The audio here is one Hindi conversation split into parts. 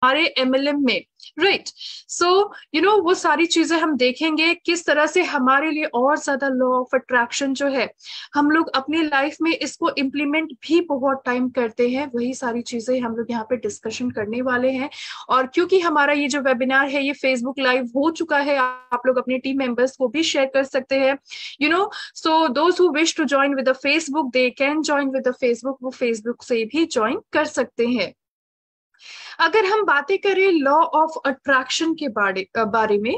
हमारे एमएलएम में, राइट। सो वो सारी चीजें हम देखेंगे किस तरह से हमारे लिए और ज्यादा लॉ ऑफ अट्रैक्शन जो है हम लोग अपनी लाइफ में इसको इम्प्लीमेंट भी बहुत टाइम करते हैं, वही सारी चीजें हम लोग यहाँ पे डिस्कशन करने वाले हैं। और क्योंकि हमारा ये जो वेबिनार है ये फेसबुक लाइव हो चुका है, आप लोग अपने टीम मेंबर्स को भी शेयर कर सकते हैं, so those who wish to join with the Facebook they can join with the Facebook, वो फेसबुक से भी ज्वाइन कर सकते हैं। अगर हम बातें करें लॉ ऑफ अट्रैक्शन के बारे में,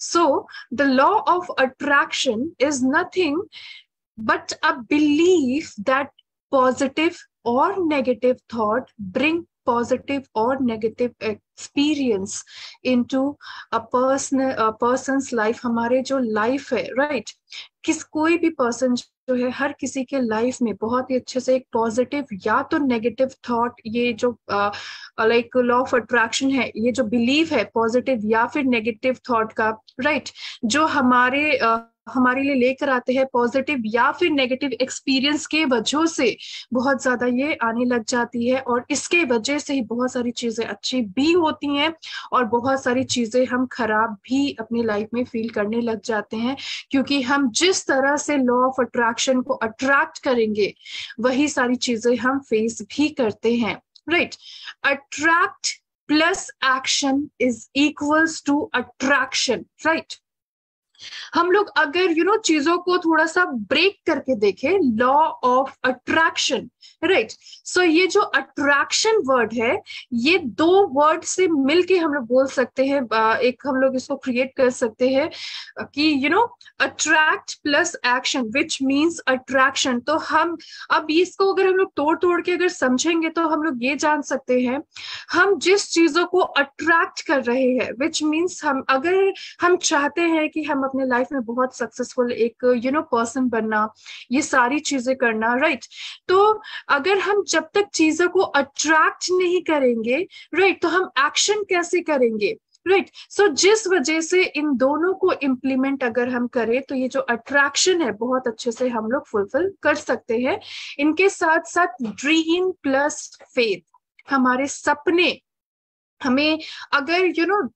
so the law of attraction is nothing but a belief that positive or negative thought bring positive or negative experience into a person's life। हमारे जो लाइफ है, राइट, कोई भी पर्सन जो है हर किसी के लाइफ में बहुत ही अच्छे से एक पॉजिटिव या तो नेगेटिव थॉट, ये जो लाइक लॉ ऑफ अट्रैक्शन है, ये जो बिलीव है पॉजिटिव या फिर नेगेटिव थॉट का, राइट, जो हमारे लिए लेकर आते हैं पॉजिटिव या फिर नेगेटिव एक्सपीरियंस के वजह से बहुत ज्यादा ये आने लग जाती है, और इसके वजह से ही बहुत सारी चीजें अच्छी भी होती हैं और बहुत सारी चीजें हम खराब भी अपनी लाइफ में फील करने लग जाते हैं, क्योंकि हम जिस तरह से लॉ ऑफ अट्रैक्शन को अट्रैक्ट करेंगे वही सारी चीजें हम फेस भी करते हैं, right. Attract plus action is equals to attraction, right. हम लोग अगर चीजों को थोड़ा सा ब्रेक करके देखें, लॉ ऑफ अट्रैक्शन, राइट, सो ये जो अट्रैक्शन वर्ड है ये दो वर्ड से मिलके हम लोग बोल सकते हैं, एक हम लोग इसको क्रिएट कर सकते हैं कि attract plus action which means attraction. तो हम अब इसको अगर हम लोग तोड़ तोड़ के अगर समझेंगे तो हम लोग ये जान सकते हैं हम जिस चीजों को अट्रैक्ट कर रहे हैं, विच मीन्स अगर हम चाहते हैं कि हम अपने लाइफ में बहुत सक्सेसफुल एक पर्सन बनना, ये सारी चीजें करना, राइट, तो अगर हम जब तक चीजों को अट्रैक्ट नहीं करेंगे, राइट, तो हम एक्शन कैसे करेंगे, राइट। सो जिस वजह से इन दोनों को इम्प्लीमेंट अगर हम करें तो ये जो अट्रैक्शन है बहुत अच्छे से हम लोग फुलफिल कर सकते हैं। इनके साथ साथ ड्रीम प्लस फेथ, हमारे सपने, हमें अगर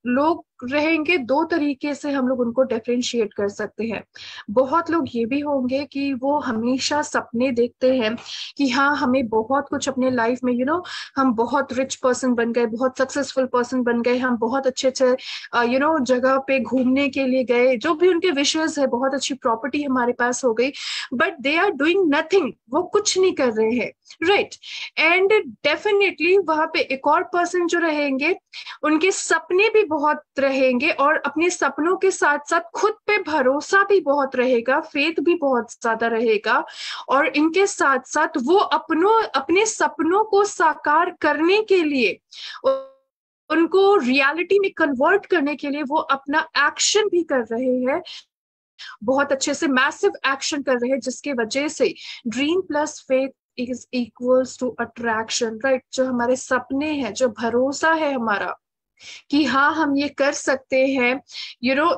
लोग रहेंगे दो तरीके से हम लोग उनको डिफरेंशिएट कर सकते हैं। बहुत लोग ये भी होंगे कि वो हमेशा सपने देखते हैं कि हाँ हमें बहुत कुछ अपने लाइफ में हम बहुत रिच पर्सन बन गए, बहुत सक्सेसफुल पर्सन बन गए, हम बहुत अच्छे अच्छे जगह पे घूमने के लिए गए, जो भी उनके विशेष है, बहुत अच्छी प्रॉपर्टी हमारे पास हो गई, but they are doing nothing, वो कुछ नहीं कर रहे हैं, राइट। एंड डेफिनेटली वहां पे एक और पर्सन जो रहेंगे उनके सपने भी बहुत रहेंगे और अपने सपनों के साथ साथ खुद पे भरोसा भी बहुत रहेगा, फेथ भी बहुत ज्यादा रहेगा, और इनके साथ साथ वो अपने सपनों को साकार करने के लिए, उनको रियलिटी में कन्वर्ट करने के लिए वो अपना एक्शन भी कर रहे हैं, बहुत अच्छे से मैसिव एक्शन कर रहे हैं, जिसके वजह से dream plus faith is equals to attraction, right. जो हमारे सपने हैं, जो भरोसा है हमारा कि हाँ हम ये कर सकते हैं,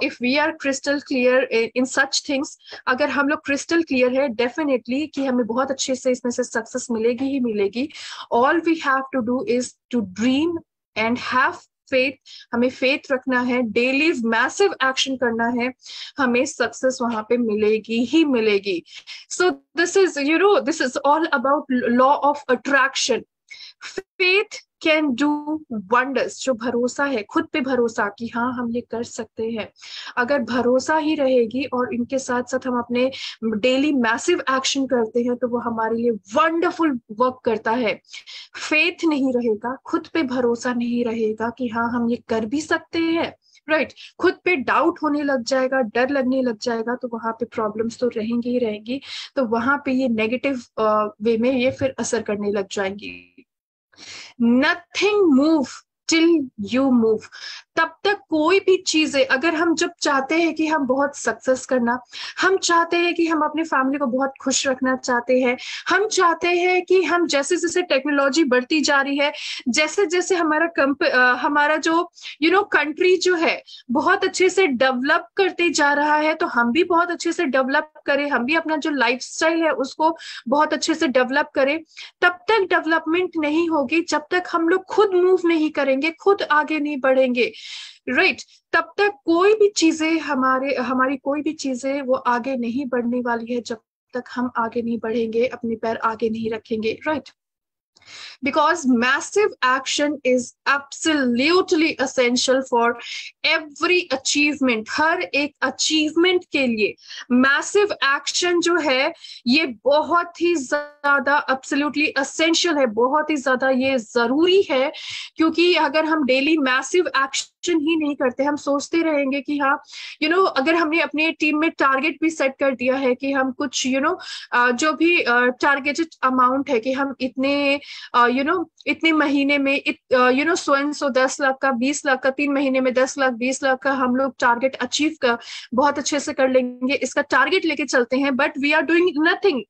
if we are crystal clear in such things, अगर हम लोग क्रिस्टल क्लियर है डेफिनेटली कि हमें बहुत अच्छे से इसमें से सक्सेस मिलेगी ही मिलेगी। All we have to do is to dream and have faith, हमें फेथ रखना है, डेली मैसिव एक्शन करना है, हमें सक्सेस वहां पे मिलेगी ही मिलेगी। सो this is all about law of attraction. Faith can do wonders, जो भरोसा है, खुद पे भरोसा कि हाँ हम ये कर सकते हैं, अगर भरोसा ही रहेगी और इनके साथ साथ हम अपने डेली मैसिव एक्शन करते हैं तो वो हमारे लिए वंडरफुल वर्क करता है। फेथ नहीं रहेगा, खुद पे भरोसा नहीं रहेगा कि हाँ हम ये कर भी सकते हैं, राइट, खुद पे डाउट होने लग जाएगा, डर लगने लग जाएगा, तो वहां पे प्रॉब्लम्स तो रहेंगी ही रहेंगी, तो वहां पे ये नेगेटिव वे में ये फिर असर करने लग जाएंगी। Nothing move till you move, तब तक कोई भी चीजें, अगर हम जब चाहते हैं कि हम बहुत सक्सेस करना, हम चाहते हैं कि हम अपने फैमिली को बहुत खुश रखना चाहते हैं, हम चाहते हैं कि हम जैसे जैसे टेक्नोलॉजी बढ़ती जा रही है, जैसे जैसे हमारा जो कंट्री जो है बहुत अच्छे से डेवलप करते जा रहा है, तो हम भी बहुत अच्छे से डेवलप करें, हम भी अपना जो लाइफस्टाइल है उसको बहुत अच्छे से डेवलप करें। तब तक डेवलपमेंट नहीं होगी जब तक हम लोग खुद मूव नहीं करेंगे, खुद आगे नहीं बढ़ेंगे, राइट। तब तक कोई भी चीजें हमारी कोई भी चीजें वो आगे नहीं बढ़ने वाली है जब तक हम आगे नहीं बढ़ेंगे, अपने पैर आगे नहीं रखेंगे, right. because massive action is absolutely essential for every achievement। हर एक achievement के लिए massive action जो है ये बहुत ही ज्यादा absolutely essential है, बहुत ही ज्यादा ये जरूरी है। क्योंकि अगर हम डेली massive action ही नहीं करते, हम सोचते रहेंगे कि हाँ अगर हमने अपने टीम में टारगेट भी सेट कर दिया है कि हम कुछ जो भी टारगेटेड अमाउंट है कि हम इतने इतने महीने में सो एंड सो 10 लाख का, 20 लाख का, 3 महीने में 10 लाख, 20 लाख का हम लोग टारगेट अचीव कर बहुत अच्छे से कर लेंगे, इसका टारगेट लेके चलते हैं, but we are doing nothing.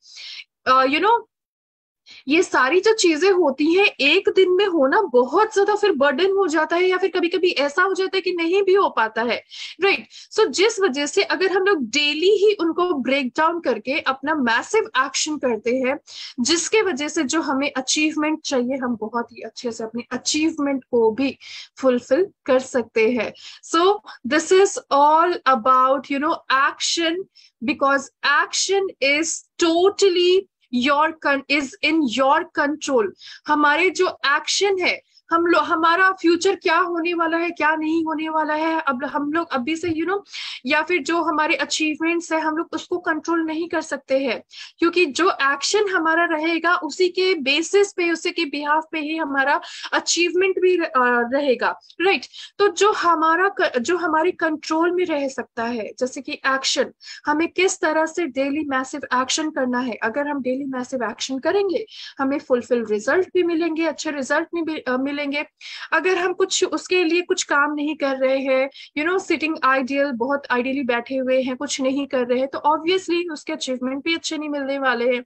ये सारी जो चीजें होती हैं एक दिन में होना बहुत ज्यादा फिर बर्डन हो जाता है, या फिर कभी कभी ऐसा हो जाता है कि नहीं भी हो पाता है, राइट। सो जिस वजह से अगर हम लोग डेली ही उनको ब्रेक डाउन करके अपना मैसिव एक्शन करते हैं, जिसके वजह से जो हमें अचीवमेंट चाहिए हम बहुत ही अच्छे से अपने अचीवमेंट को भी फुलफिल कर सकते हैं। सो this is all about action, because action is totally is in your control। हमारे जो एक्शन है, हमारा फ्यूचर क्या होने वाला है, क्या नहीं होने वाला है, अब हम लोग अभी से या फिर जो हमारे अचीवमेंट्स है हम लोग उसको कंट्रोल नहीं कर सकते हैं, क्योंकि जो एक्शन हमारा रहेगा उसी के बेसिस पे, उसी के बिहाफ पे ही हमारा अचीवमेंट भी रहेगा, राइट। तो जो हमारे कंट्रोल में रह सकता है, जैसे कि एक्शन, हमें किस तरह से डेली मैसिव एक्शन करना है। अगर हम डेली मैसिव एक्शन करेंगे हमें फुलफिल रिजल्ट भी मिलेंगे, अच्छे रिजल्ट भी मिलेंगे। अगर हम कुछ उसके लिए कुछ काम नहीं कर रहे हैं, सिटिंग आइडियल, बहुत आइडियली बैठे हुए हैं, कुछ नहीं कर रहे हैं, तो ऑब्वियसली उसके अचीवमेंट भी अच्छे नहीं मिलने वाले हैं।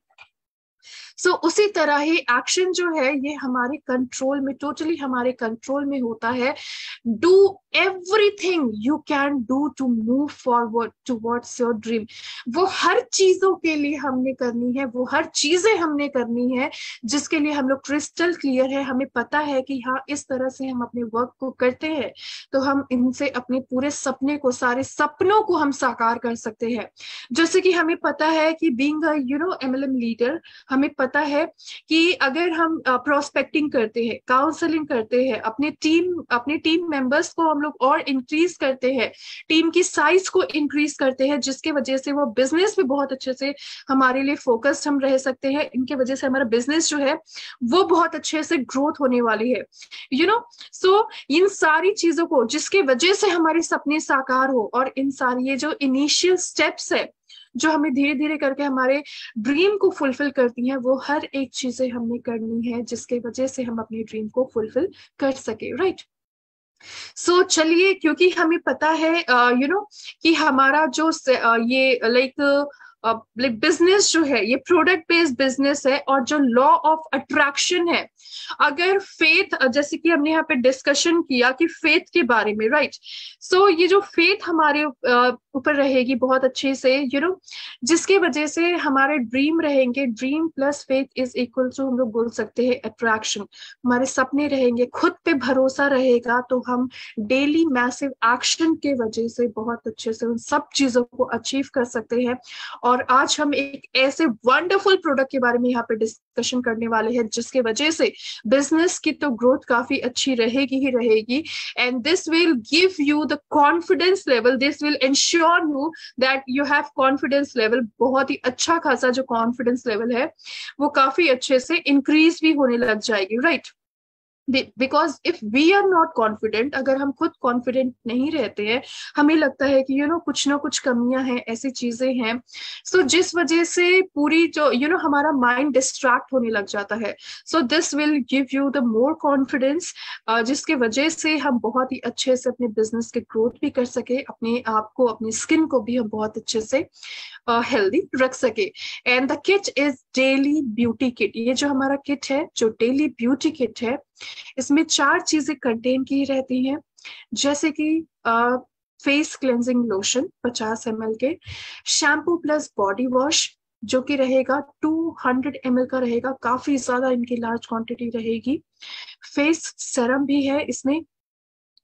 सो उसी तरह ही एक्शन जो है ये हमारे कंट्रोल में, टोटली हमारे कंट्रोल में होता है। Do everything you can do to move forward towards your dream. वो हर चीजों के लिए हमने करनी है, वो हर चीजें हमने करनी है जिसके लिए हम लोग क्रिस्टल क्लियर है, हमें पता है कि हाँ इस तरह से हम अपने वर्क को करते हैं तो हम इनसे अपने पूरे सपने को, सारे सपनों को हम साकार कर सकते हैं। जैसे कि हमें पता है कि बीइंग अ MLM लीडर, हमें पता है कि अगर हम प्रोस्पेक्टिंग करते हैं, काउंसलिंग करते हैं, अपने टीम मेंबर्स को हम लोग और इंक्रीज करते हैं, टीम की साइज को इंक्रीज करते हैं, जिसके वजह से वो बिजनेस भी बहुत अच्छे से हमारे लिए फोकस्ड हम रह सकते हैं। इनके वजह से हमारा बिजनेस जो है वो बहुत अच्छे से ग्रोथ होने वाली है, सो इन सारी चीजों को जिसके वजह से हमारे सपने साकार हो, और इन सारी ये जो इनिशियल स्टेप्स है जो हमें धीरे धीरे करके हमारे ड्रीम को फुलफिल करती हैं, वो हर एक चीजें हमने करनी है जिसके वजह से हम अपने ड्रीम को फुलफिल कर सके, राइट। सो चलिए, क्योंकि हमें पता है कि हमारा जो ये लाइक बिजनेस जो है ये प्रोडक्ट बेस्ड बिजनेस है, और जो लॉ ऑफ अट्रैक्शन है, अगर फेथ, जैसे कि हमने यहाँ पे डिस्कशन किया कि फेथ के बारे में, राइट। सो ये जो फेथ हमारे ऊपर रहेगी बहुत अच्छे से, जिसके वजह से हमारे ड्रीम रहेंगे, dream plus faith is equal to, हम लोग बोल सकते हैं, अट्रैक्शन। हमारे सपने रहेंगे, खुद पे भरोसा रहेगा, तो हम डेली मैसिव एक्शन के वजह से बहुत अच्छे से उन सब चीजों को अचीव कर सकते हैं। और आज हम एक ऐसे वंडरफुल प्रोडक्ट के बारे में यहाँ पे डिस्कशन करने वाले हैं जिसके वजह से बिजनेस की तो ग्रोथ काफी अच्छी रहेगी ही रहेगी, and this will give you the confidence level, this will ensure you that you have confidence level, बहुत ही अच्छा खासा जो कॉन्फिडेंस लेवल है वो काफी अच्छे से इंक्रीज भी होने लग जाएगी, right. Because if we are not confident, अगर हम खुद कॉन्फिडेंट नहीं रहते हैं, हमें लगता है कि कुछ ना कुछ कमियां हैं, ऐसी चीजें हैं, सो जिस वजह से पूरी जो हमारा माइंड डिस्ट्रैक्ट होने लग जाता है। So this will give you the more confidence, जिसके वजह से हम बहुत ही अच्छे से अपने बिजनेस के ग्रोथ भी कर सके, अपने आप को, अपनी स्किन को भी हम बहुत अच्छे से हेल्दी रख सके। And the kit is daily beauty kit. ये जो हमारा किट है, जो डेली ब्यूटी किट है, इसमें 4 चीजें कंटेन की रहती हैं, जैसे कि फेस क्लेंजिंग लोशन 50 ml के, शैम्पू प्लस बॉडी वॉश जो कि रहेगा 200 ml का रहेगा, काफी ज्यादा इनकी लार्ज क्वांटिटी रहेगी। फेस सेरम भी है इसमें,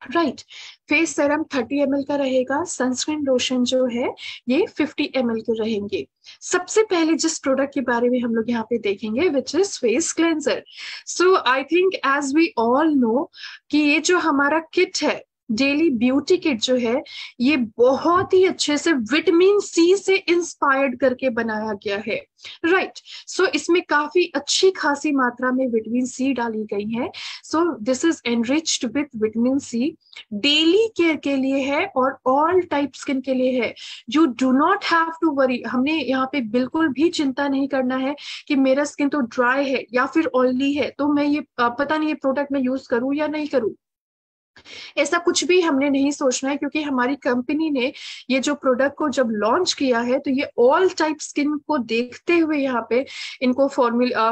राइट। फेस सेरम 30 ml का रहेगा। सनस्क्रीन लोशन जो है ये 50 ml के रहेंगे। सबसे पहले जिस प्रोडक्ट के बारे में हम लोग यहाँ पे देखेंगे, which is face cleanser. So I think as we all know कि ये जो हमारा किट है, डेली ब्यूटी किट जो है, ये बहुत ही अच्छे से विटामिन सी से इंस्पायर्ड करके बनाया गया है, राइट। सो इसमें काफी अच्छी खासी मात्रा में विटामिन सी डाली गई है। So this is enriched with vitamin C, daily care के लिए है और ऑल टाइप स्किन के लिए है। You do not have to worry, हमने यहाँ पे बिल्कुल भी चिंता नहीं करना है कि मेरा स्किन तो ड्राई है या फिर ऑयली है, तो मैं ये पता नहीं ये प्रोडक्ट मैं यूज करूं या नहीं करूं। ऐसा कुछ भी हमने नहीं सोचना है, क्योंकि हमारी कंपनी ने ये जो प्रोडक्ट को जब लॉन्च किया है, तो ये ऑल टाइप स्किन को देखते हुए यहाँ पे इनको फॉर्मूला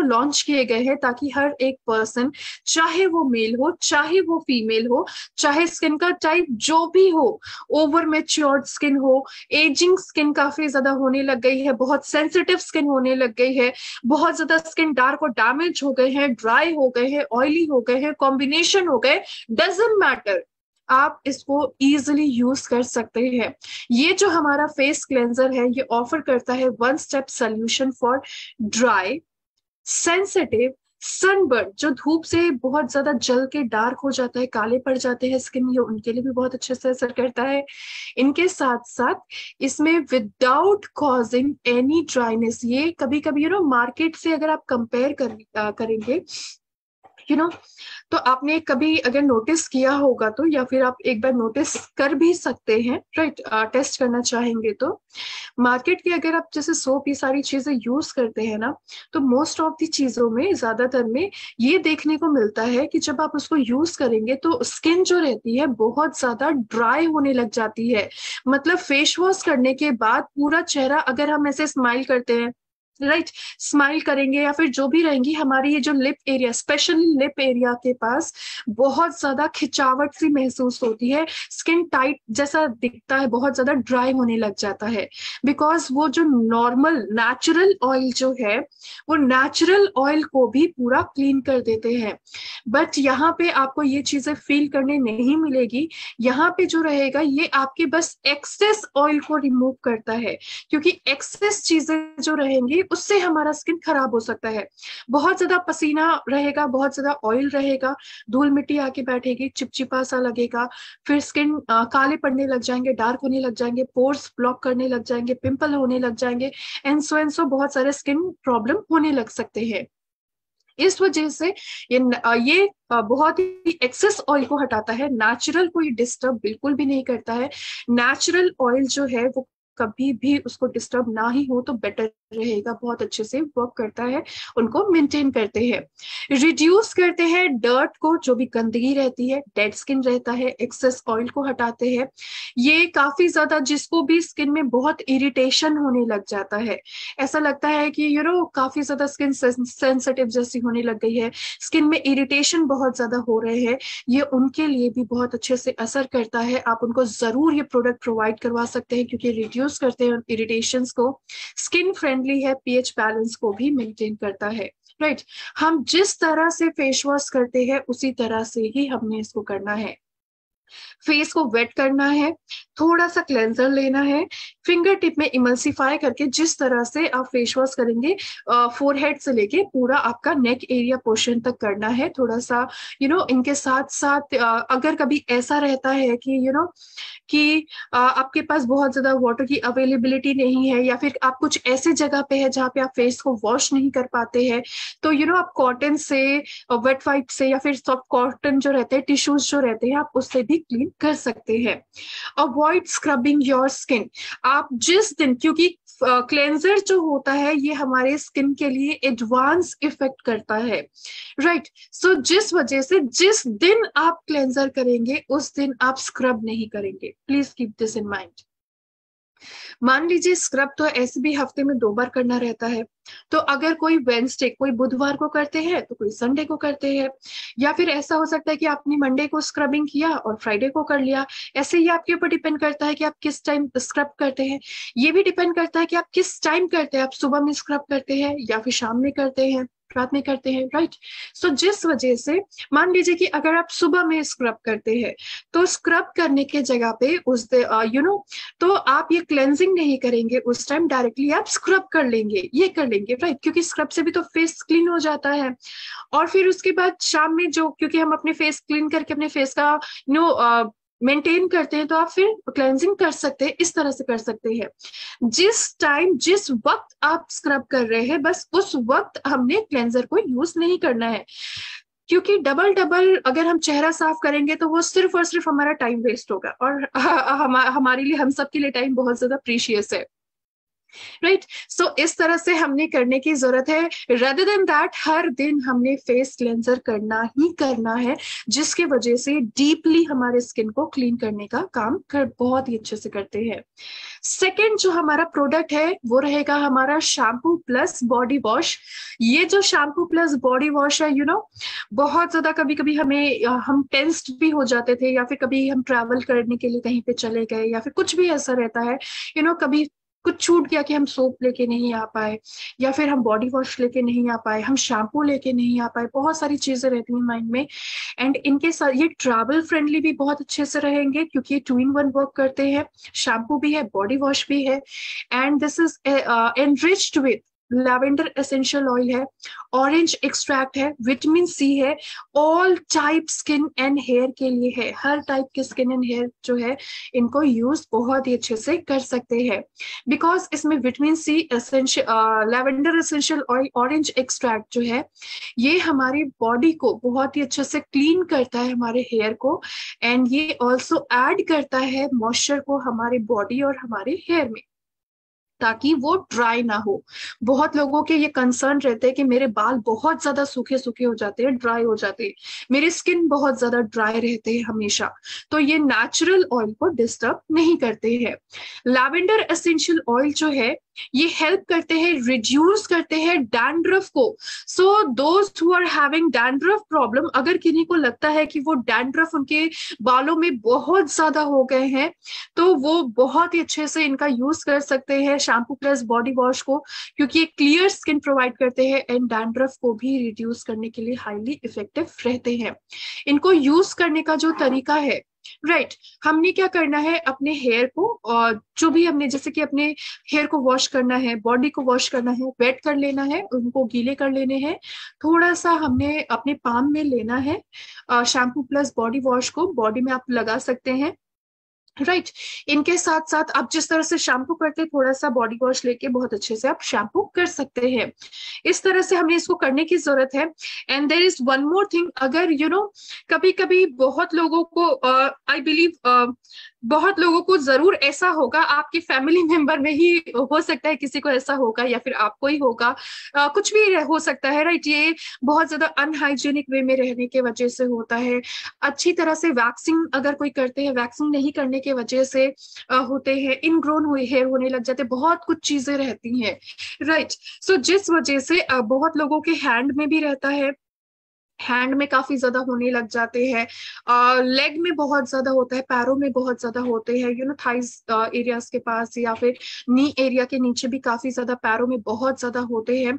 लॉन्च किए गए हैं, ताकि हर एक पर्सन, चाहे वो मेल हो चाहे वो फीमेल हो, चाहे स्किन का टाइप जो भी हो, ओवर मैच्योर्ड स्किन हो, एजिंग स्किन काफी ज्यादा होने लग गई है, बहुत सेंसिटिव स्किन होने लग गई है, बहुत ज्यादा स्किन डार्क और डैमेज हो गए हैं, ड्राई हो गए हैं, ऑयली हो गए हैं, कॉम्बिनेशन हो गए, डजंट मैटर, आप इसको इजीली यूज कर सकते हैं। ये जो हमारा फेस क्लेंजर है, ये ऑफर करता है 1 step solution for dry, sensitive, sunburn, जो धूप से बहुत ज्यादा जल के डार्क हो जाता है, काले पड़ जाते हैं स्किन, ये उनके लिए भी बहुत अच्छे से असर करता है। इनके साथ साथ इसमें विदाउट कॉजिंग एनी ड्राइनेस, ये कभी कभी मार्केट से अगर आप कंपेयर करेंगे, तो आपने कभी अगर नोटिस किया होगा तो, या फिर आप एक बार नोटिस कर भी सकते हैं, राइट, टेस्ट करना चाहेंगे तो, मार्केट की अगर आप जैसे सोप, ये सारी चीजें यूज करते हैं ना, तो मोस्ट ऑफ दी चीजों में, ज्यादातर में ये देखने को मिलता है कि जब आप उसको यूज करेंगे तो स्किन जो रहती है बहुत ज्यादा ड्राई होने लग जाती है। मतलब फेस वॉश करने के बाद पूरा चेहरा, अगर हम ऐसे स्माइल करते हैं, राइट, स्माइल करेंगे या फिर जो भी रहेंगी, हमारी ये जो lip area, specially lip area के पास बहुत ज्यादा खिंचावट सी महसूस होती है, स्किन टाइट जैसा दिखता है, बहुत ज्यादा ड्राई होने लग जाता है, बिकॉज वो जो नॉर्मल नेचुरल ऑयल जो है, वो नेचुरल ऑयल को भी पूरा क्लीन कर देते हैं। बट यहाँ पे आपको ये चीजें फील करने नहीं मिलेगी। यहाँ पे जो रहेगा, ये आपके बस एक्सेस ऑयल को रिमूव करता है, क्योंकि एक्सेस चीजें जो रहेंगी उससे हमारा स्किन खराब हो सकता है। बहुत ज्यादा पसीना रहेगा, बहुत ज्यादा ऑयल रहेगा, धूल मिट्टी आके बैठेगी, चिपचिपा सा लगेगा, फिर स्किन काले पड़ने लग जाएंगे, डार्क होने लग जाएंगे, पोर्स ब्लॉक करने लग जाएंगे, पिंपल होने लग जाएंगे, एंड सो बहुत सारे स्किन प्रॉब्लम होने लग सकते हैं। इस वजह से ये बहुत ही एक्सेस ऑयल को हटाता है, नेचुरल को ये डिस्टर्ब बिल्कुल भी नहीं करता है। नेचुरल ऑयल जो है वो कभी भी उसको डिस्टर्ब ना ही हो तो बेटर रहेगा, बहुत अच्छे से वर्क करता है, उनको मेंटेन करते हैं, रिड्यूस करते हैं डर्ट को, जो भी गंदगी रहती है, डेड स्किन रहता है, एक्सेस ऑयल को हटाते हैं। ये काफी ज्यादा, जिसको भी स्किन में बहुत इरिटेशन होने लग जाता है, ऐसा लगता है कि काफी ज्यादा स्किन सेंसिटिव जैसी होने लग गई है, स्किन में इरिटेशन बहुत ज्यादा हो रहे हैं, ये उनके लिए भी बहुत अच्छे से असर करता है। आप उनको जरूर ये प्रोडक्ट प्रोवाइड करवा सकते हैं, क्योंकि रिड्यूस करते हैं इरिटेशंस को, स्किन फ्रेंडली है, पीएच बैलेंस को भी मेंटेन करता है, राइट। हम जिस तरह से फेस वॉश करते हैं उसी तरह से ही हमने इसको करना है। फेस को वेट करना है, थोड़ा सा क्लेंजर लेना है, फिंगर टिप में इमल्सिफाई करके जिस तरह से आप फेस वॉश करेंगे फोरहेड से लेके पूरा आपका नेक एरिया पोर्शन तक करना है थोड़ा सा। इनके साथ साथ अगर कभी ऐसा रहता है कि कि आपके पास बहुत ज्यादा वाटर की अवेलेबिलिटी नहीं है, या फिर आप कुछ ऐसे जगह पे है जहाँ पे आप फेस को वॉश नहीं कर पाते हैं, तो आप कॉटन से, वेट वाइप से, या फिर सॉफ्ट कॉटन जो रहते हैं, टिश्यूज जो रहते हैं, आप उससे भी क्लीन कर सकते हैं। Avoid scrubbing your skin. आप जिस दिन, क्योंकि क्लेंजर जो होता है ये हमारे स्किन के लिए एडवांस इफेक्ट करता है, राइट। सो जिस वजह से जिस दिन आप क्लेंजर करेंगे उस दिन आप स्क्रब नहीं करेंगे, please keep this in mind. मान लीजिए स्क्रब तो ऐसे भी हफ्ते में 2 बार करना रहता है, तो अगर कोई वेंसडे, कोई बुधवार को करते हैं तो कोई संडे को करते हैं, या फिर ऐसा हो सकता है कि आपने मंडे को स्क्रबिंग किया और फ्राइडे को कर लिया। ऐसे ही आपके ऊपर डिपेंड करता है कि आप किस टाइम स्क्रब करते हैं। ये भी डिपेंड करता है कि आप किस टाइम करते हैं, आप सुबह में स्क्रब करते हैं या फिर शाम में करते हैं, रात में करते हैं, राइट। सो जिस वजह से मान लीजिए कि अगर आप सुबह में स्क्रब करते हैं तो स्क्रब करने के जगह पे उस तो आप ये क्लेंजिंग नहीं करेंगे, उस टाइम डायरेक्टली आप स्क्रब कर लेंगे, ये कर लेंगे, राइट, क्योंकि स्क्रब से भी तो फेस क्लीन हो जाता है। और फिर उसके बाद शाम में जो, क्योंकि हम अपने फेस क्लीन करके अपने फेस का मेंटेन करते हैं, तो आप फिर क्लेंजिंग कर सकते हैं, इस तरह से कर सकते हैं। जिस टाइम जिस वक्त आप स्क्रब कर रहे हैं बस उस वक्त हमने क्लेंजर को यूज नहीं करना है, क्योंकि डबल डबल अगर हम चेहरा साफ करेंगे तो वो सिर्फ और सिर्फ हमारा टाइम वेस्ट होगा, और हमारे लिए, हम सबके लिए टाइम बहुत ज्यादा प्रीशियस है, राइट। सो इस तरह से हमने करने की जरूरत है। रेदर देन दैट हर दिन हमने फेस क्लेंजर करना ही करना है, जिसके वजह से डीपली हमारे स्किन को क्लीन करने का काम बहुत ही अच्छे से करते हैं। सेकेंड जो हमारा प्रोडक्ट है वो रहेगा हमारा शैम्पू प्लस बॉडी वॉश। ये जो शैम्पू प्लस बॉडी वॉश है, बहुत ज्यादा कभी कभी हम टेंस्ड भी हो जाते थे, या फिर कभी हम ट्रैवल करने के लिए कहीं पे चले गए, या फिर कुछ भी ऐसा रहता है, कभी कुछ छूट गया कि हम सोप लेके नहीं आ पाए, या फिर हम बॉडी वॉश लेके नहीं आ पाए, हम शैम्पू लेके नहीं आ पाए, बहुत सारी चीजें रहती हैं माइंड में। एंड इनके साथ ये ट्रैवल फ्रेंडली भी बहुत अच्छे से रहेंगे, क्योंकि ये 2 in 1 वर्क करते हैं, शैम्पू भी है, बॉडी वॉश भी है। And this is enriched with lavender essential oil है, ऑरेंज एक्सट्रैक्ट है, विटामिन सी है, all type skin and hair के लिए है, हर टाइप के स्किन एंड हेयर जो है इनको यूज बहुत ही अच्छे से कर सकते हैं, बिकॉज इसमें vitamin C, essential lavender essential oil, orange extract जो है ये हमारी बॉडी को बहुत ही अच्छे से क्लीन करता है, हमारे हेयर को। एंड ये ऑल्सो ऐड करता है मॉइस्चर को हमारे बॉडी और हमारे हेयर में, ताकि वो ड्राई ना हो। बहुत लोगों के ये कंसर्न रहते हैं कि मेरे बाल बहुत ज्यादा सूखे सूखे हो जाते हैं, ड्राई हो जाते हैं, मेरी स्किन बहुत ज्यादा ड्राई रहते हैं हमेशा, तो ये नेचुरल ऑयल को डिस्टर्ब नहीं करते हैं। लैवेंडर एसेंशियल ऑयल जो है ये हेल्प करते हैं, रिड्यूस करते हैं डैंड्रफ को। So those who are having dandruff problem, अगर किन्हीं को लगता है कि वो डैंड्रफ उनके बालों में बहुत ज्यादा हो गए हैं, तो वो बहुत ही अच्छे से इनका यूज कर सकते हैं शैम्पू प्लस बॉडी वॉश को, क्योंकि ये क्लियर स्किन प्रोवाइड करते हैं एंड डैंड्रफ को भी रिड्यूस करने के लिए हाईली इफेक्टिव रहते हैं। इनको यूज करने का जो तरीका है, राइट, हमने क्या करना है, अपने हेयर को, और जो भी हमने, जैसे कि अपने हेयर को वॉश करना है, बॉडी को वॉश करना है, वेट कर लेना है, उनको गीले कर लेने हैं, थोड़ा सा हमने अपने पाम में लेना है शैम्पू प्लस बॉडी वॉश को, बॉडी में आप लगा सकते हैं, राइट। इनके साथ साथ आप जिस तरह से शैम्पू करते हैं, थोड़ा सा बॉडी वॉश लेके बहुत अच्छे से आप शैम्पू कर सकते हैं। इस तरह से हमें इसको करने की जरूरत है। And there is one more thing, अगर कभी कभी बहुत लोगों को आई बिलीव बहुत लोगों को जरूर ऐसा होगा, आपके फैमिली मेंबर में ही हो सकता है किसी को ऐसा होगा, या फिर आपको ही होगा, कुछ भी हो सकता है, राइट। ये बहुत ज्यादा अनहाइजीनिक वे में रहने के वजह से होता है, अच्छी तरह से वैक्सिंग अगर कोई करते हैं, वैक्सिंग नहीं करने की वजह से होते हैं, इनग्रोन हुए हेयर होने लग जाते, बहुत कुछ चीजें रहती हैं, राइट। सो जिस वजह से बहुत लोगों के हैंड में भी रहता है, हैंड में काफी ज्यादा होने लग जाते हैं, लेग में बहुत ज्यादा होता है, पैरों में बहुत ज्यादा होते हैं, थाइज एरियाज के पास, या फिर नी एरिया के नीचे भी काफी ज्यादा पैरों में बहुत ज्यादा होते हैं,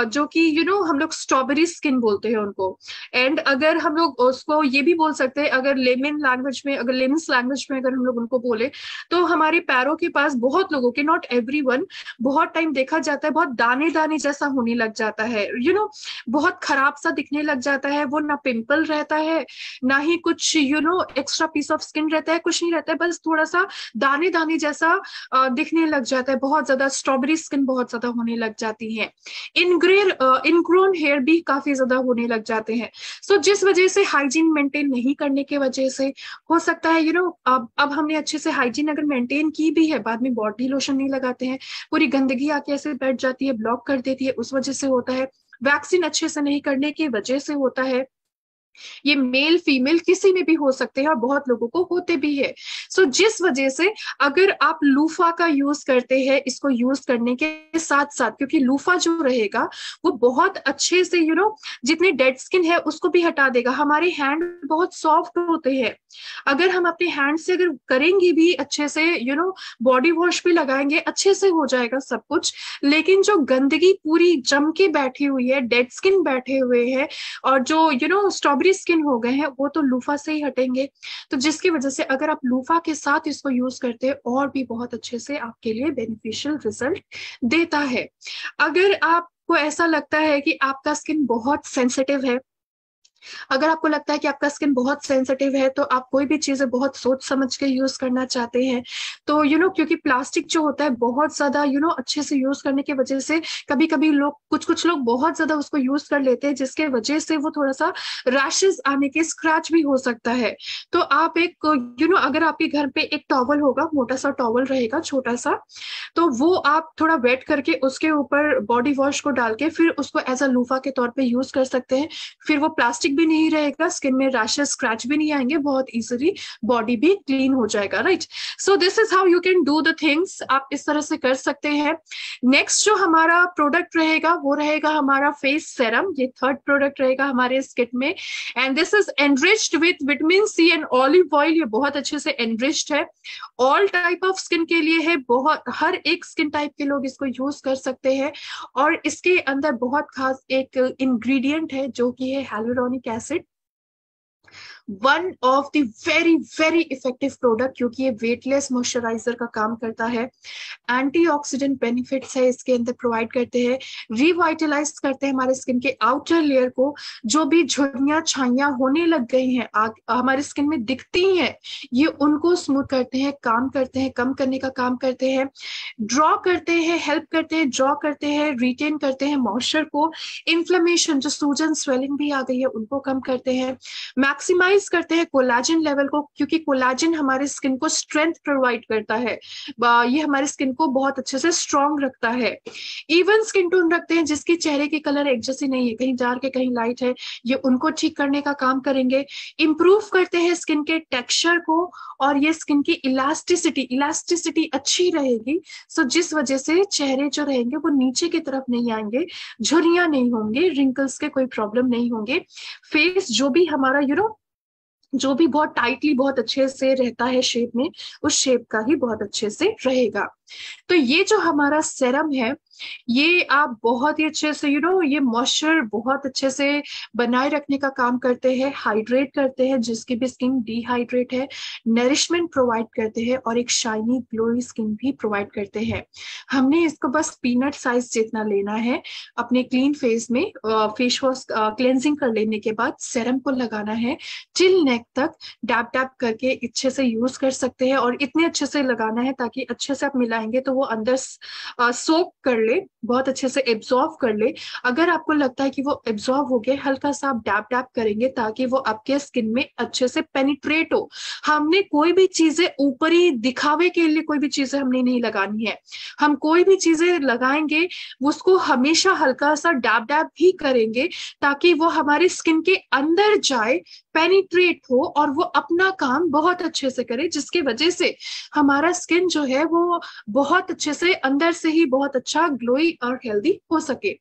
जो कि हम लोग स्ट्रॉबेरी स्किन बोलते हैं उनको। एंड अगर हम लोग उसको ये भी बोल सकते हैं, अगर लेमन्स लैंग्वेज में अगर हम लोग उनको बोले, तो हमारे पैरों के पास बहुत लोगों के, नॉट एवरीवन, बहुत टाइम देखा जाता है बहुत दाने दाने जैसा होने लग जाता है, बहुत खराब सा दिखने लग जाता है। वो ना पिंपल रहता है, ना ही कुछ एक्स्ट्रा पीस ऑफ स्किन रहता है, कुछ नहीं रहता है, बस थोड़ा सा दाने दाने जैसा दिखने लग जाता है, बहुत ज्यादा स्ट्रॉबेरी स्किन बहुत ज्यादा होने लग जाती है। इनग्रोन हेयर भी काफी ज्यादा होने लग जाते हैं। सो जिस वजह से हाइजीन मेंटेन नहीं करने के वजह से हो सकता है, अब हमने अच्छे से हाइजीन अगर मेंटेन की भी है, बाद में बॉडी लोशन नहीं लगाते हैं, पूरी गंदगी आके ऐसे बैठ जाती है, ब्लॉक कर देती है, उस वजह से होता है। वैक्सीन अच्छे से नहीं करने की वजह से होता है। ये मेल फीमेल किसी में भी हो सकते हैं, और बहुत लोगों को होते भी है। सो जिस वजह से अगर आप लूफा का यूज करते हैं, इसको यूज करने के साथ साथ, क्योंकि लूफा जो रहेगा वो बहुत अच्छे से जितने डेड स्किन है उसको भी हटा देगा। हमारे हैंड बहुत सॉफ्ट होते हैं, अगर हम अपने हैंड से अगर करेंगे भी अच्छे से, बॉडी वॉश भी लगाएंगे, अच्छे से हो जाएगा सब कुछ। लेकिन जो गंदगी पूरी जम के बैठी हुई है, डेड स्किन बैठे हुए हैं, और जो स्ट्रॉबेरी स्किन हो गए हैं, वो तो लूफा से ही हटेंगे। तो जिसकी वजह से अगर आप लूफा के साथ इसको यूज करते हैं, और भी बहुत अच्छे से आपके लिए बेनिफिशियल रिजल्ट देता है। अगर आपको ऐसा लगता है कि आपका स्किन बहुत सेंसिटिव है, अगर आपको लगता है कि आपका स्किन बहुत सेंसिटिव है, तो आप कोई भी चीजें बहुत सोच समझ के यूज करना चाहते हैं, तो क्योंकि प्लास्टिक जो होता है बहुत ज्यादा अच्छे से यूज करने की वजह से कभी कभी लोग, कुछ कुछ लोग बहुत ज्यादा उसको यूज कर लेते हैं, जिसके वजह से वो थोड़ा सा रैशेस आने के, स्क्रैच भी हो सकता है। तो आप एक अगर आपके घर पे एक टॉवल होगा, मोटा सा टॉवल रहेगा छोटा सा, तो वो आप थोड़ा वेट करके उसके ऊपर बॉडी वॉश को डाल के फिर उसको एज अ लूफा के तौर पे यूज कर सकते हैं। फिर वो प्लास्टिक भी नहीं रहेगा, स्किन में रैशेस स्क्रैच भी नहीं आएंगे, बहुत इजीली बॉडी भी क्लीन हो जाएगा, right. So this is how you can do the things, आप इस तरह से कर सकते हैं। नेक्स्ट जो हमारा प्रोडक्ट रहेगा वो रहेगा हमारा फेस सेरम। ये थर्ड प्रोडक्ट रहेगा हमारे इस किट में, and this is enriched with vitamin C and olive oil. ये बहुत अच्छे से एनरिच्ड है, ऑल टाइप ऑफ स्किन के लिए है, बहुत हर एक स्किन टाइप के लोग इसको यूज कर सकते हैं। और इसके अंदर बहुत खास एक इंग्रेडिएंट है जो कि है hyaluronic acid, one of the very very effective product, क्योंकि ये वेटलेस मॉइस्चराइजर का काम करता है, एंटीऑक्सीडेंट बेनिफिट्स है इसके अंदर प्रोवाइड करते हैं, रिवाइटलाइज करते हैं हमारे स्किन के आउटर लेयर को। जो भी झुर्रियां छाइयां होने लग गई हैं, हमारे स्किन में दिखती हैं, ये उनको स्मूथ करते हैं, काम करते हैं, कम करने का काम करते हैं, ड्रॉ करते हैं, हेल्प करते हैं, ड्रॉ करते हैं, रिटेन करते हैं मॉइस्चर को, इन्फ्लेमेशन जो सूजन स्वेलिंग भी आ गई है उनको कम करते हैं, मैक्सिमाइज करते हैं कोलाजन लेवल को, क्योंकि कोलाजन हमारे स्किन को स्ट्रेंथ प्रोवाइड करता है, ये हमारे स्किन को बहुत अच्छे से स्ट्रॉन्ग रखता है। इवन स्किन टोन रखते हैं जिसके चेहरे की कलर एक जैसी नहीं है, कहीं डार्क है कहीं लाइट है, ये उनको ठीक करने का काम करेंगे। इंप्रूव करते हैं स्किन के टेक्सचर को, और ये स्किन की इलास्टिसिटी अच्छी रहेगी। सो जिस वजह से चेहरे जो रहेंगे वो नीचे की तरफ नहीं आएंगे, झुर्रियां नहीं होंगे, रिंकल्स के कोई प्रॉब्लम नहीं होंगे। फेस जो भी हमारा जो भी बहुत टाइटली बहुत अच्छे से रहता है शेप में, उस शेप का ही बहुत अच्छे से रहेगा। तो ये जो हमारा सेरम है, ये आप बहुत ही अच्छे से ये मॉइस्चर बहुत अच्छे से बनाए रखने का काम करते हैं, हाइड्रेट करते हैं जिसकी भी स्किन डिहाइड्रेट है, नरिशमेंट प्रोवाइड करते हैं, और एक शाइनी ग्लोई स्किन भी प्रोवाइड करते हैं। हमने इसको बस पीनट साइज जितना लेना है, अपने क्लीन फेस में फेस वॉश क्लेंजिंग कर लेने के बाद सेरम को लगाना है, टिल नेक तक डैप डैप करके अच्छे से यूज कर सकते हैं। और इतने अच्छे से लगाना है ताकि अच्छे से आप मिलाएंगे तो वो अंदर सोक कर ले, बहुत अच्छे से एब्जॉर्व कर ले। अगर आपको लगता है कि वो एब्जॉर्व हो गया, हल्का सा आप डैप डैप करेंगे ताकि वो आपके स्किन में अच्छे से पेनिट्रेट हो। हमने कोई भी चीजें ऊपरी दिखावे के लिए कोई भी चीजें हमने नहीं लगानी है, हम कोई भी चीजें लगाएंगे उसको हमेशा हल्का सा डैप डैप भी करेंगे ताकि वो हमारे स्किन के अंदर जाए, पेनिट्रेट हो, और वो अपना काम बहुत अच्छे से करे, जिसकी वजह से हमारा स्किन जो है वो बहुत अच्छे से अंदर से ही बहुत अच्छा ग्लोई और हेल्दी हो सके।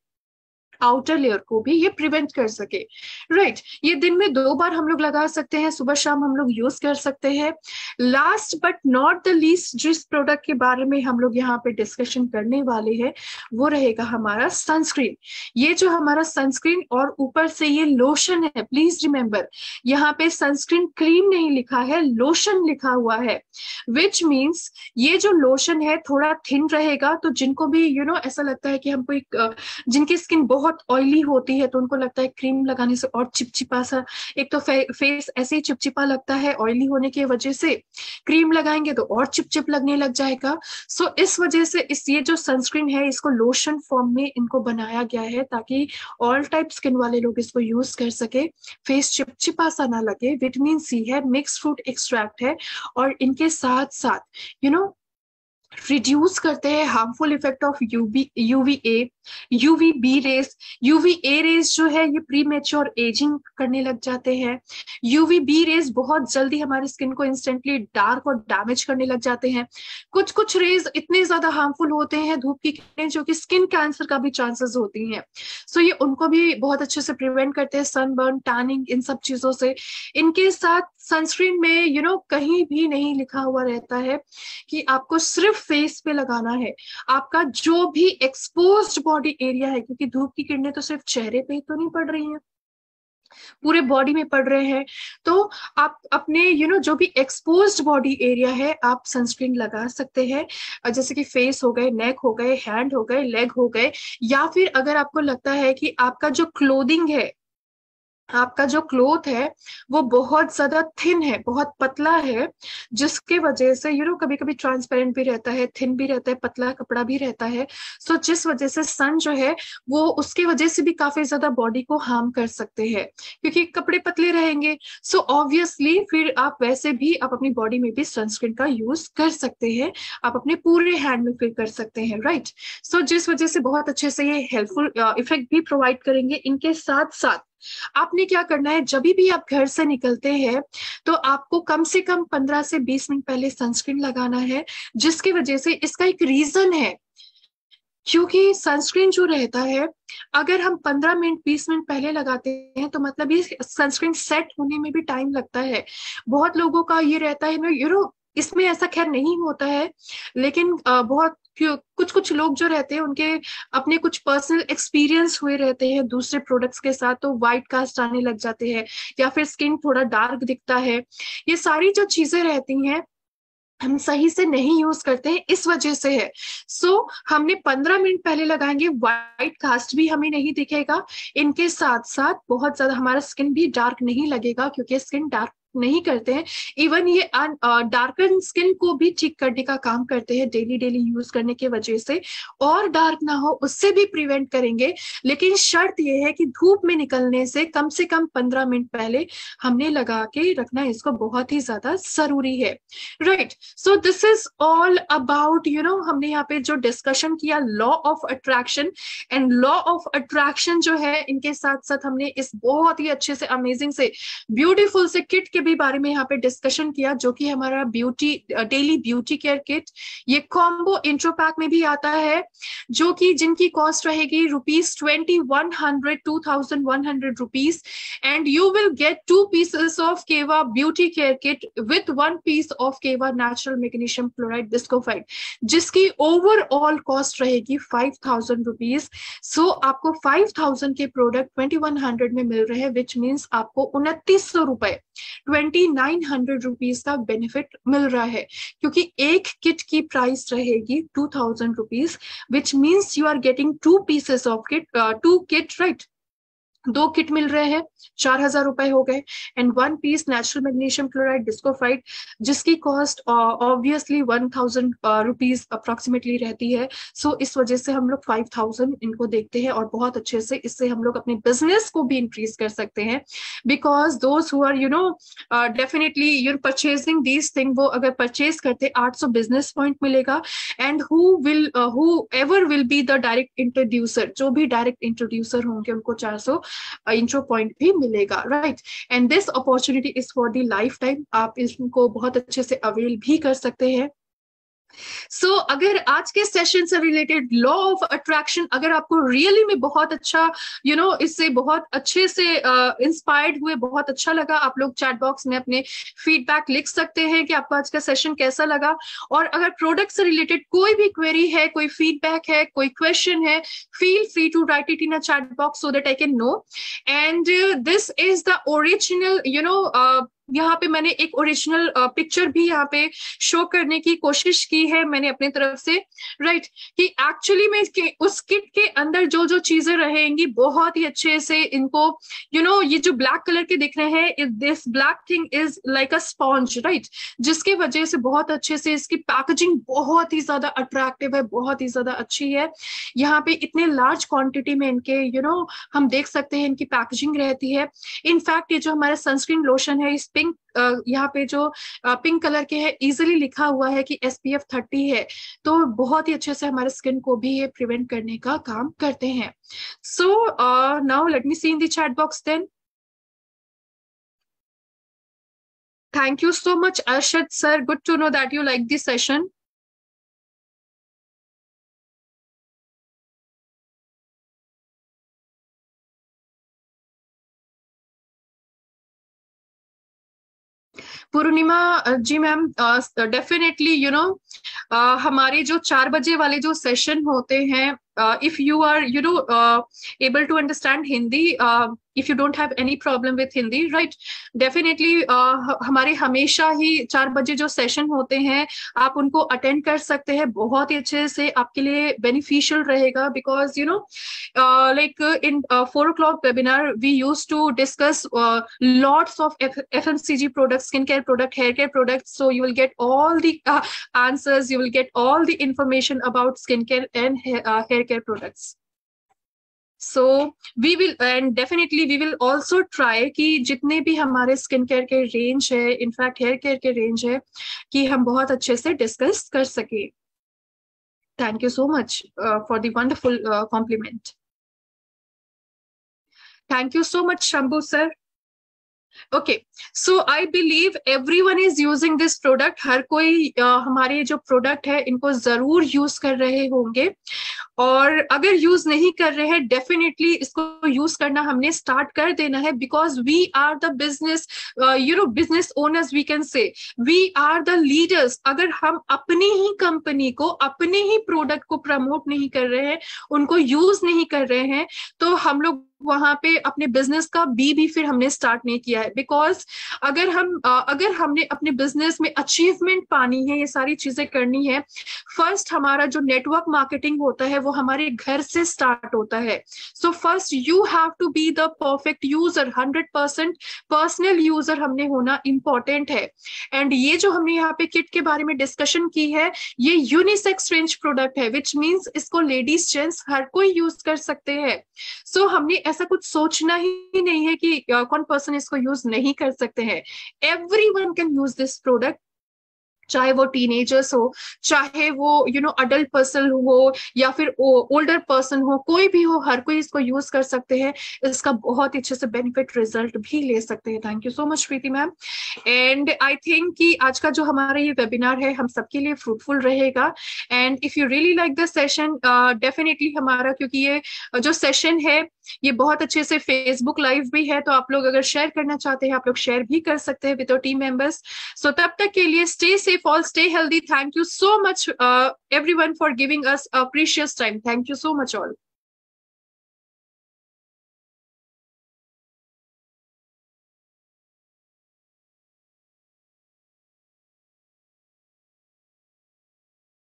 आउटर लेयर को भी ये प्रिवेंट कर सके। राइट, ये दिन में 2 बार हम लोग लगा सकते हैं, सुबह शाम हम लोग यूज कर सकते हैं। Last but not the least जिस प्रोडक्ट के बारे में हम लोग यहाँ पे डिस्कशन करने वाले हैं वो रहेगा हमारा सनस्क्रीन। ये जो हमारा सनस्क्रीन और ऊपर से ये लोशन है, प्लीज रिमेंबर यहाँ पे सनस्क्रीन क्रीम नहीं लिखा है, लोशन लिखा हुआ है, विच मीन्स ये जो लोशन है थोड़ा थिन रहेगा। तो जिनको भी ऐसा लगता है कि हमको जिनकी स्किन बहुत ऑयली होती है तो उनको लगता है क्रीम लगाने से और चिपचिपा सा, एक तो फेस ऐसे ही चिपचिपा लगता है ऑयली होने की वजह से, क्रीम लगाएंगे तो और चिपचिप लगने लग जाएगा। सो इस वजह से ये जो सनस्क्रीन है इसको लोशन फॉर्म में इनको बनाया गया है ताकि ऑल टाइप स्किन वाले लोग इसको यूज कर सके, फेस चिपचिपा सा ना लगे। विटामिन सी है, मिक्स फ्रूट एक्सट्रैक्ट है, और इनके साथ साथ रिड्यूस करते हैं harmful effect of UVB rays. UVA rays जो है ये प्री मेच्योर एजिंग करने लग जाते हैं। यूवीबी रेस बहुत जल्दी हमारी स्किन को इंस्टेंटली डार्क और डैमेज करने लग जाते हैं। कुछ कुछ रेज इतने ज्यादा हार्मफुल होते हैं धूप की किरणें जो कि स्किन कैंसर का भी चांसेस होती हैं। सो ये उनको भी बहुत अच्छे से प्रिवेंट करते हैं, सनबर्न, टैनिंग, इन सब चीजों से। इनके साथ सनस्क्रीन में कहीं भी नहीं लिखा हुआ रहता है कि आपको सिर्फ फेस पे लगाना है। आपका जो भी एक्सपोज्ड बॉडी एरिया है, क्योंकि धूप की किरणें तो सिर्फ चेहरे पे ही तो नहीं पड़ रही हैं, पूरे बॉडी में पड़ रहे हैं। तो आप अपने जो भी एक्सपोज्ड बॉडी एरिया है आप सनस्क्रीन लगा सकते हैं, जैसे कि फेस हो गए, नेक हो गए, हैंड हो गए, लेग हो गए, या फिर अगर आपको लगता है कि आपका जो क्लोथिंग है, आपका जो क्लोथ है वो बहुत ज्यादा थिन है, बहुत पतला है, जिसके वजह से कभी कभी ट्रांसपेरेंट भी रहता है, थिन भी रहता है, पतला कपड़ा भी रहता है। सो जिस वजह से सन जो है वो उसके वजह से भी काफी ज्यादा बॉडी को हार्म कर सकते हैं, क्योंकि कपड़े पतले रहेंगे। सो ऑब्वियसली फिर आप वैसे भी आप अपनी बॉडी में भी सनस्क्रीन का यूज कर सकते हैं, आप अपने पूरे हैंड में फिर कर सकते हैं। राइट, सो जिस वजह से बहुत अच्छे से ये हेल्पफुल इफेक्ट भी प्रोवाइड करेंगे। इनके साथ साथ आपने क्या करना है, जब भी आप घर से निकलते हैं तो आपको कम से कम 15 से 20 मिनट पहले सनस्क्रीन लगाना है, जिसकी वजह से इसका एक रीजन है, क्योंकि सनस्क्रीन जो रहता है अगर हम 15 मिनट 20 मिनट पहले लगाते हैं तो मतलब ये सनस्क्रीन सेट होने में भी टाइम लगता है। बहुत लोगों का ये रहता है इसमें ऐसा खैर नहीं होता है, लेकिन बहुत कुछ कुछ लोग जो रहते हैं उनके अपने कुछ पर्सनल एक्सपीरियंस हुए रहते हैं दूसरे प्रोडक्ट्स के साथ, तो व्हाइट कास्ट आने लग जाते हैं या फिर स्किन थोड़ा डार्क दिखता है। ये सारी जो चीजें रहती हैं हम सही से नहीं यूज करते हैं, इस वजह से है। सो हमने 15 मिनट पहले लगाएंगे, व्हाइट कास्ट भी हमें नहीं दिखेगा, इनके साथ साथ बहुत ज्यादा हमारा स्किन भी डार्क नहीं लगेगा, क्योंकि स्किन डार्क नहीं करते हैं। इवन ये डार्कन स्किन को भी ठीक करने का काम करते हैं डेली डेली यूज करने की वजह से, और डार्क ना हो उससे भी प्रिवेंट करेंगे। लेकिन शर्त ये है कि धूप में निकलने से कम 15 मिनट पहले हमने लगा के रखना, इसको बहुत ही ज्यादा जरूरी है। Right, so this is all about हमने यहाँ पे जो डिस्कशन किया law of attraction and law of attraction जो है, इनके साथ साथ हमने इस बहुत ही अच्छे से अमेजिंग से ब्यूटीफुल से किट के भी बारे में यहाँ पे डिस्कशन किया, जो कि हमारा डेली ब्यूटी केयर किट। ये कॉम्बो इंट्रो पैक में भी आता है, जो कि जिनकी कॉस्ट रहेगी ₹2100 rupees, and you will get 2 pieces of Keva beauty care kit with 1 piece of Keva natural magnesium chloride डिस्कोफाइड, जिसकी ओवरऑल कॉस्ट रहेगी 5000 रुपीज। सो आपको 5000 के प्रोडक्ट 2100 में मिल रहे हैं, विच मीन्स आपको 2900 रुपए 2900 रुपीज का बेनिफिट मिल रहा है, क्योंकि एक किट की प्राइस रहेगी 2000 rupees, which means you are getting 2 pieces of kit, 2 kit, right, 2 kit मिल रहे हैं, 4000 रुपए हो गए, and 1 piece natural magnesium chloride डिस्कोफाइड, जिसकी कॉस्ट ऑब्वियसली 1000 रुपीज अप्रोक्सीमेटली रहती है। सो इस वजह से हम लोग 5000 इनको देखते हैं, और बहुत अच्छे से इससे हम लोग अपने बिजनेस को भी इंक्रीज कर सकते हैं, because those who are definitely your purchasing these thing, वो अगर परचेज करते 800 बिजनेस पॉइंट मिलेगा, and whoever will be the direct introducer, जो भी डायरेक्ट इंट्रोड्यूसर होंगे उनको 400 इंट्रो पॉइंट भी मिलेगा। Right, and this opportunity is for the life time, आप इसको बहुत अच्छे से अवेल भी कर सकते हैं। अगर आज के सेशन से रिलेटेड लॉ ऑफ अट्रैक्शन अगर आपको रियली में बहुत अच्छा इससे बहुत अच्छे से इंस्पायर्ड हुए, बहुत अच्छा लगा, आप लोग चैट बॉक्स में अपने फीडबैक लिख सकते हैं कि आपको आज का सेशन कैसा लगा। और अगर प्रोडक्ट से रिलेटेड कोई भी क्वेरी है, कोई फीडबैक है, कोई क्वेश्चन है, feel free to write it in a chat box so that I can know. And this is the original यहाँ पे मैंने एक ओरिजिनल पिक्चर भी यहाँ पे शो करने की कोशिश की है मैंने अपने तरफ से, राइट, कि एक्चुअली में उस किट के अंदर जो जो चीजें रहेंगी बहुत ही अच्छे से इनको ये जो ब्लैक कलर के दिख रहे हैं, this black thing is like a sponge, right, जिसकी वजह से बहुत अच्छे से इसकी पैकेजिंग बहुत ही ज्यादा अट्रैक्टिव है, बहुत ही ज्यादा अच्छी है। यहाँ पे इतने लार्ज क्वांटिटी में इनके हम देख सकते हैं इनकी पैकेजिंग रहती है। इनफैक्ट ये जो हमारा सनस्क्रीन लोशन है, इस पिंक यहाँ पे जो पिंक कलर के है, इजिली लिखा हुआ है कि SPF 30 है, तो बहुत ही अच्छे से हमारे स्किन को भी ये प्रिवेंट करने का काम करते हैं। So now let me see in the chat box then. Thank you so much, Arshad sir. Good to know that you like this session. Purnima ji ma'am, definitely हमारे जो 4 बजे वाले जो सेशन होते हैं, if you are able to understand Hindi, if you don't have any problem with Hindi, right, definitely हमारे हमेशा ही 4 बजे जो सेशन होते हैं आप उनको अटेंड कर सकते हैं, बहुत ही अच्छे से आपके लिए बेनिफिशियल रहेगा। Because like in 4 o'clock webinar we used to discuss lots of FMCG products, skincare product, hair care products, so you will get all the answers, you will get all the information about skincare and hair care products. So we will, and definitely we will also try कि जितने भी हमारे स्किन केयर के रेंज है, इनफैक्ट हेयर केयर के रेंज है, कि हम बहुत अच्छे से डिस्कस कर सके। Thank you so much for the wonderful compliment. Thank you so much Shambhu sir. Okay, so I believe everyone is using this product. हर कोई हमारे जो प्रोडक्ट है इनको जरूर यूज कर रहे होंगे, और अगर यूज नहीं कर रहे हैं डेफिनेटली इसको यूज करना हमने स्टार्ट कर देना है। Because we are the business business owners, we can say we are the leaders. अगर हम अपनी ही कंपनी को, अपने ही प्रोडक्ट को प्रमोट नहीं कर रहे हैं, उनको यूज नहीं कर रहे हैं, तो हम लोग वहां पे अपने बिजनेस का भी फिर हमने स्टार्ट नहीं किया है। बिकॉज अगर हमने अपने बिजनेस में अचीवमेंट पानी है, ये सारी चीजें करनी है, फर्स्ट हमारा जो नेटवर्क मार्केटिंग होता है वो हमारे घर से स्टार्ट होता है। So first you have to be the perfect user, 100% personal user हमने होना इंपॉर्टेंट है। एंड ये जो हमने यहाँ पे किट के बारे में डिस्कशन की है, ये यूनिसेक्स रेंज प्रोडक्ट है, विच मीन्स इसको लेडीज जेंट्स हर कोई यूज कर सकते हैं। सो हमने ऐसा कुछ सोचना ही नहीं है कि कौन पर्सन इसको यूज नहीं कर सकते हैं। Everyone can use this product, चाहे वो टीनेजर्स हो, चाहे वो अडल्ट पर्सन हो, या फिर ओल्डर पर्सन हो, कोई भी हो, हर कोई इसको यूज कर सकते हैं, इसका बहुत ही अच्छे से बेनिफिट रिजल्ट भी ले सकते हैं। Thank you so much Preeti ma'am. And I think कि आज का जो हमारा ये वेबिनार है हम सबके लिए फ्रूटफुल रहेगा। And if you really like the session, definitely हमारा, क्योंकि ये जो सेशन है ये बहुत अच्छे से फेसबुक लाइव भी है, तो आप लोग अगर शेयर करना चाहते हैं आप लोग शेयर भी कर सकते हैं विद योर टीम मेंबर्स। सो तब तक के लिए stay safe, all stay healthy. Thank you so much everyone for giving us a precious time. Thank you so much all.